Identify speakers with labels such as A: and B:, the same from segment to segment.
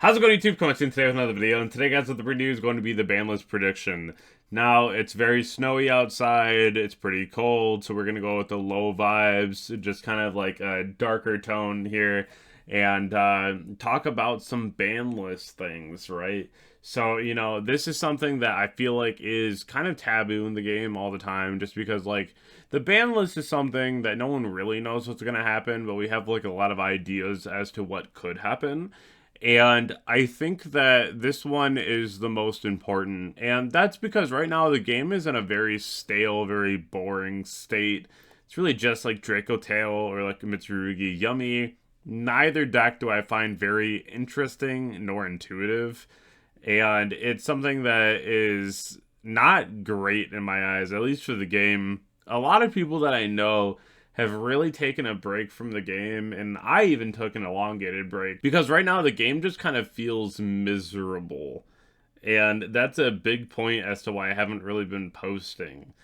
A: How's it going, YouTube? Coming in today with another video, and today, guys, what the review is going to be the Banlist prediction. Now, it's very snowy outside, it's pretty cold, so we're going to go with the low vibes, just kind of like a darker tone here, and talk about some Banlist things, right? So, this is something that I feel like is kind of taboo in the game all the time, just because, like, the ban list is something that no one really knows what's going to happen, but we have, like, a lot of ideas as to what could happen. And I think that this one is the most important. And that's because right now the game is in a very stale, very boring state. It's really just like Draco Tail or like Mitsurugi Yummy. Neither deck do I find very interesting nor intuitive. And it's something that is not great in my eyes, at least for the game. A lot of people that I know have really taken a break from the game, and I even took an elongated break because right now the game just kind of feels miserable, and that's a big point as to why I haven't really been posting.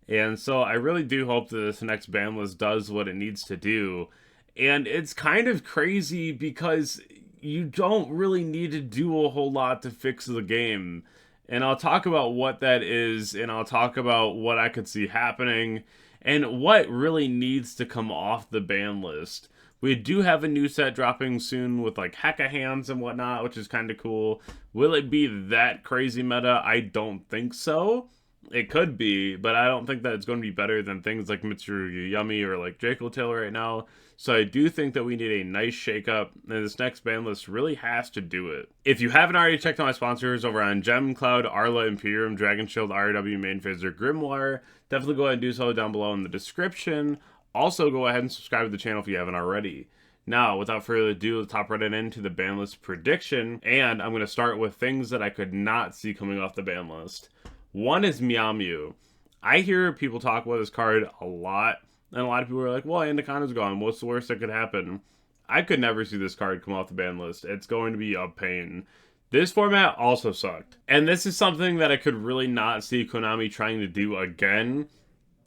A: And so I really do hope that this next ban list does what it needs to do. And it's kind of crazy because you don't really need to do a whole lot to fix the game. And I'll talk about what that is, and I'll talk about what I could see happening and what really needs to come off the ban list. We do have a new set dropping soon with like Hacka Hands and whatnot, which is kind of cool. Will it be that crazy meta? I don't think so. It could be, but I don't think that it's going to be better than things like Mitsurugi Yummy or like Draco Tail right now. So I do think that we need a nice shakeup, and this next ban list really has to do it. If you haven't already checked out my sponsors over on Gem, Cloud, Arla, Imperium, Dragonshield, RW, MainPhaze, or Grimoire, definitely go ahead and do so down below in the description. Also, go ahead and subscribe to the channel if you haven't already. Now, without further ado, let's hop right into the ban list prediction, and I'm going to start with things that I could not see coming off the ban list. One is Meow Mew. I hear people talk about this card a lot, and a lot of people are like, well, Anaconda's gone. What's the worst that could happen? I could never see this card come off the ban list. It's going to be a pain. This format also sucked. And this is something that I could really not see Konami trying to do again.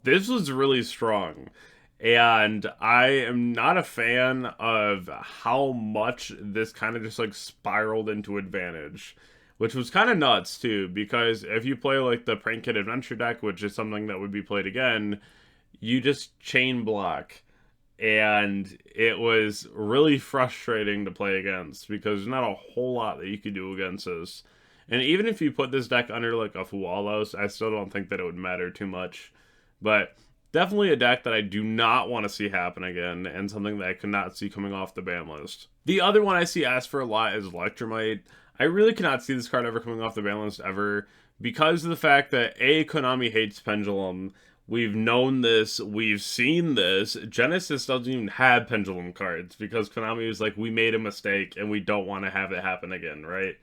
A: This was really strong. And I am not a fan of how much this kind of just like spiraled into advantage. Which was kind of nuts too, because if you play like the Prank Kid Adventure deck, which is something that would be played again, you just chain block. And it was really frustrating to play against because there's not a whole lot that you could do against this. And even if you put this deck under like a Fualos, I still don't think that it would matter too much. But definitely a deck that I do not want to see happen again, and something that I could not see coming off the ban list. The other one I see asked for a lot is Electromite. I really cannot see this card ever coming off the ban list ever because of the fact that A, Konami hates Pendulum. We've known this, we've seen this. Genesis doesn't even have Pendulum cards because Konami was like, we made a mistake and we don't want to have it happen again, right?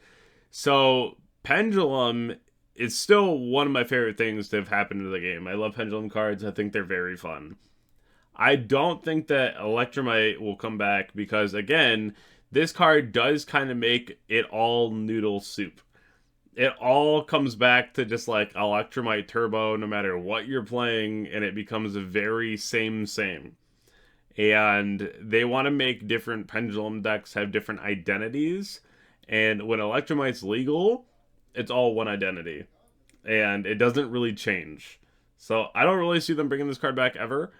A: So Pendulum is still one of my favorite things to have happened to the game. I love Pendulum cards. I think they're very fun. I don't think that Electromite will come back because, again, this card does kind of make it all noodle soup. It all comes back to just like Electromite Turbo no matter what you're playing, and it becomes a very same. And they want to make different Pendulum decks have different identities, and when Electromite's legal, it's all one identity. And it doesn't really change. So I don't really see them bringing this card back ever.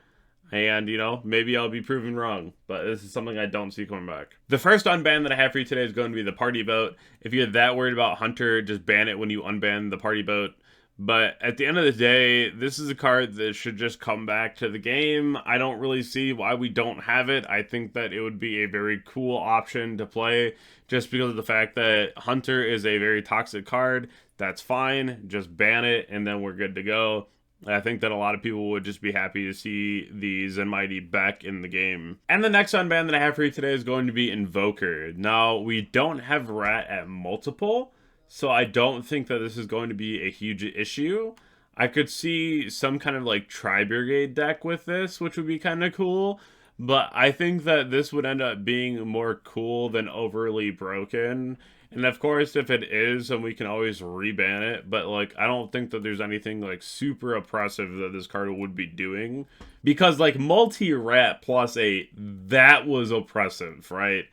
A: And, maybe I'll be proven wrong, but this is something I don't see coming back. The first unban that I have for you today is going to be the Party Boat. If you're that worried about Hunter, just ban it when you unban the Party Boat. But at the end of the day, this is a card that should just come back to the game. I don't really see why we don't have it. I think that it would be a very cool option to play just because of the fact that Hunter is a very toxic card. That's fine. Just ban it, and then we're good to go. I think that a lot of people would just be happy to see the Zenmighty back in the game. And the next unban that I have for you today is going to be Invoker. Now, we don't have Rat at multiple, so I don't think that this is going to be a huge issue. I could see some kind of like Tri-Brigade deck with this, which would be kind of cool. But I think that this would end up being more cool than overly broken. And of course, if it is, then we can always reban it. But, like, I don't think that there's anything, like, super oppressive that this card would be doing. Because, like, multi-rat plus 8, that was oppressive, right?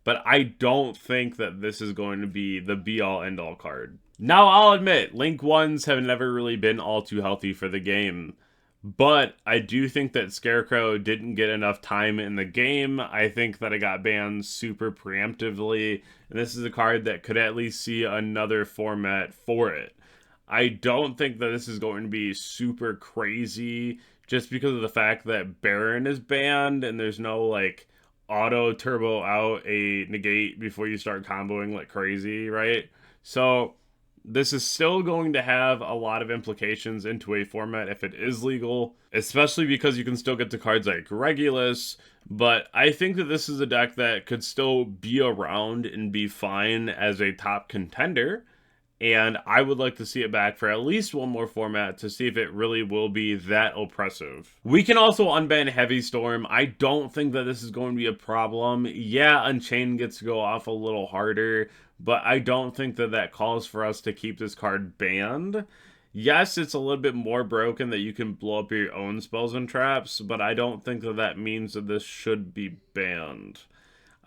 A: but I don't think that this is going to be the be-all end-all card. Now, I'll admit, Link 1s have never really been all too healthy for the game, but I do think that Scarecrow didn't get enough time in the game. I think that it got banned super preemptively, and this is a card that could at least see another format for it. I don't think that this is going to be super crazy just because of the fact that Baron is banned and there's no, like, auto turbo out a negate before you start comboing like crazy, right? So this is still going to have a lot of implications into a format if it is legal, especially because you can still get to cards like Regulus, but I think that this is a deck that could still be around and be fine as a top contender, and I would like to see it back for at least one more format to see if it really will be that oppressive. We can also unban Heavy Storm. I don't think that this is going to be a problem. Yeah, Unchained gets to go off a little harder, but I don't think that that calls for us to keep this card banned. Yes, it's a little bit more broken that you can blow up your own spells and traps, but I don't think that that means that this should be banned.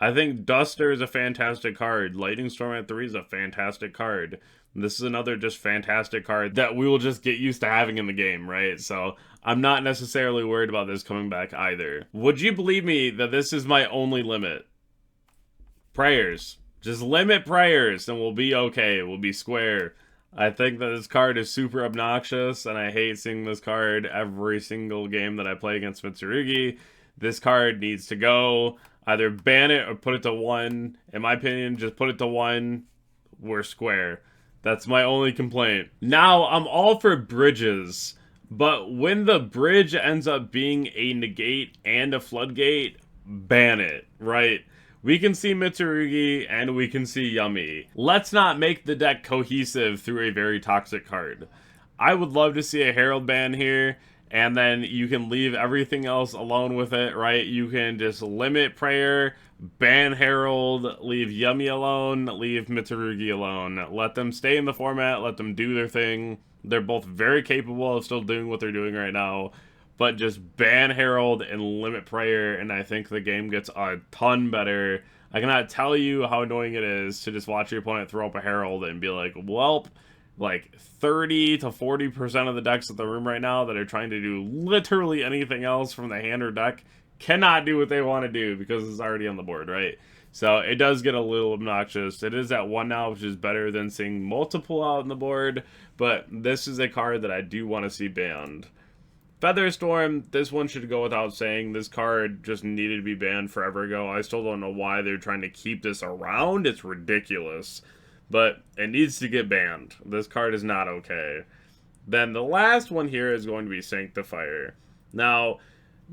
A: I think Duster is a fantastic card. Lightning Storm at 3 is a fantastic card. This is another just fantastic card that we will just get used to having in the game, right? So I'm not necessarily worried about this coming back either. Would you believe me that this is my only limit? Prayers. Just limit Prayers and we'll be okay. We'll be square. I think that this card is super obnoxious and I hate seeing this card every single game that I play against Mitsurugi. This card needs to go. Either ban it or put it to 1. In my opinion, just put it to 1. We're square. That's my only complaint. Now, I'm all for bridges, but when the bridge ends up being a negate and a floodgate, ban it, right? We can see Mitsurugi and we can see Yummy. Let's not make the deck cohesive through a very toxic card. I would love to see a Herald ban here, and then you can leave everything else alone with it, right? You can just limit Prayer, ban Herald, leave Yummy alone, leave Mitsurugi alone. Let them stay in the format, let them do their thing. They're both very capable of still doing what they're doing right now, but just ban Herald and limit Prayer, and I think the game gets a ton better. I cannot tell you how annoying it is to just watch your opponent throw up a Herald and be like, welp, like 30 to 40% of the decks in the room right now that are trying to do literally anything else from the hand or deck cannot do what they want to do because it's already on the board, right? So it does get a little obnoxious. It is at 1 now, which is better than seeing multiple out on the board, but this is a card that I do want to see banned. Featherstorm, this one should go without saying. This card just needed to be banned forever ago. I still don't know why they're trying to keep this around. It's ridiculous. But it needs to get banned. This card is not okay. Then the last one here is going to be Sanctifire. Now,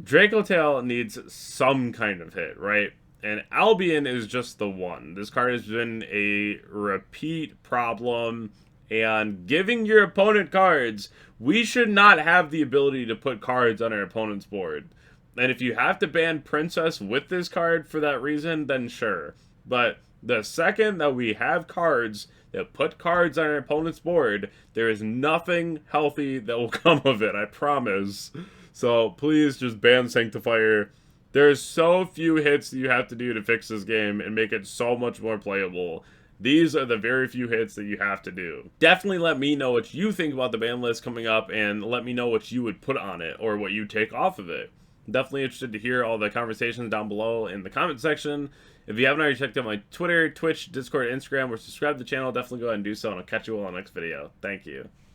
A: Dracotail needs some kind of hit, right? And Albion is just the one. This card has been a repeat problem, and giving your opponent cards, we should not have the ability to put cards on our opponent's board. And if you have to ban Princess with this card for that reason, then sure. But the second that we have cards that put cards on our opponent's board, there is nothing healthy that will come of it, I promise. So please just ban Sanctifier. There's so few hits that you have to do to fix this game and make it so much more playable. These are the very few hits that you have to do. Definitely let me know what you think about the ban list coming up, and let me know what you would put on it or what you take off of it. I'm definitely interested to hear all the conversations down below in the comment section. If you haven't already checked out my Twitter, Twitch, Discord, Instagram, or subscribe to the channel, definitely go ahead and do so, and I'll catch you all in the next video. Thank you.